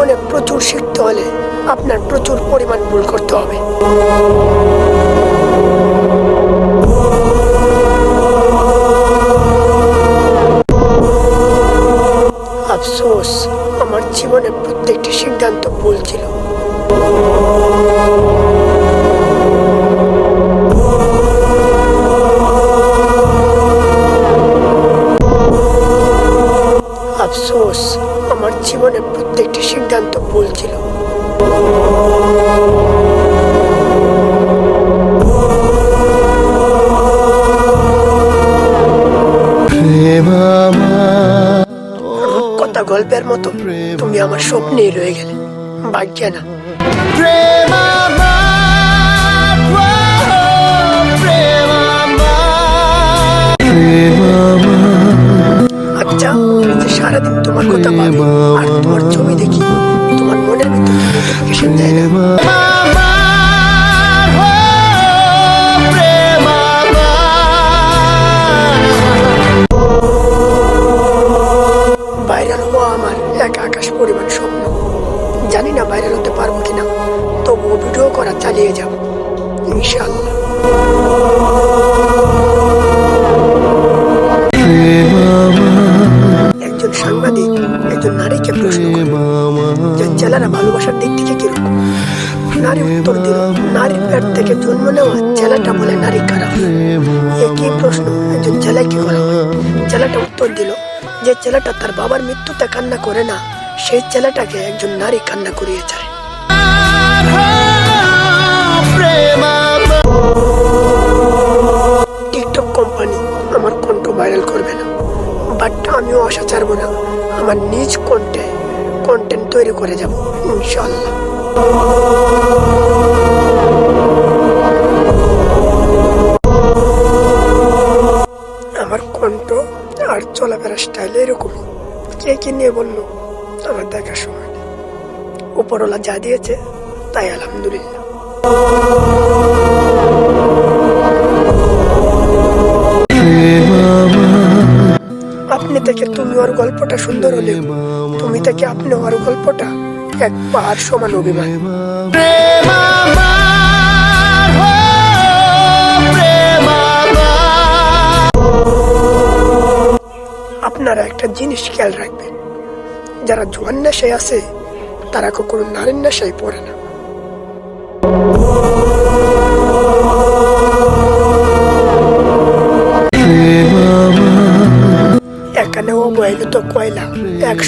জীবনে প্রচুর শিখতে হলে আপনার প্রচুর পরিমাণ ভুল করতে হবে। আফসোস, আমার জীবনে প্রত্যেকটি সিদ্ধান্ত ভুল ছিল। আফসোস, আমার জীবনে প্রত্যেকটি সিদ্ধান্ত ভুল ছিল। কথা গল্পের মতো তুমি আমার স্বপ্নেই রয়ে গেলে, ভাগ্যে না। আচ্ছা, সারাদিন তোমার কথা ভাবি আর তোমার ছবি দেখি, তোমার মনের ভিতরে নোটিফিকেশন দেয় না। ভাইরাল হওয়া আমার এক আকাশ পরিমাণ স্বপ্ন। জানি না ভাইরাল হতে পারবো কিনা, তবুও ভিডিও করা চালিয়ে যাব ইনশাআল্লাহ। একজন সাংবাদিক একজন নারীকে প্রশ্ন করল যে ছেলেরা ভালোবাসার দিক থেকে কিরকম। নারী উত্তর দিল, নারীর পেট থেকে জন্ম নেওয়া ছেলেটা বলে নারী খারাপ। একই প্রশ্ন একজন ছেলেকে করা হয়। ছেলেটা উত্তর দিল, যে ছেলেটা তার বাবার মৃত্যুতে কান্না করে না, সেই ছেলেটাকে একজন নারী কান্না করিয়ে যায়। টিকটক কোম্পানি আমার কণ্ঠ ভাইরাল করবে না, বাট আমিও আশা ছাড়বো না। আমার নিজ কন্টেন্ট তৈরি করে যাব ইনশাআল্লাহ। আমার কণ্ঠ আর চলাফেরা স্টাইল এরকমই। কে কি নিয়ে বললো আমার দেখার সময় নেই। উপরওয়ালা যা দিয়েছে তাই আলহামদুলিল্লাহ। আপনি থেকে তুমি ওর গল্পটা সুন্দর হলেও তুমি থেকে আপনি ওর গল্পটা এক পাহাড় সমান অভিমান। আপনারা একটা জিনিস খেয়াল রাখবেন, যারা জোয়ান নেশায় আছে তারা কখনো নারীর নেশায় পড়ে না। এখানে অবহেলিত কয়লা 100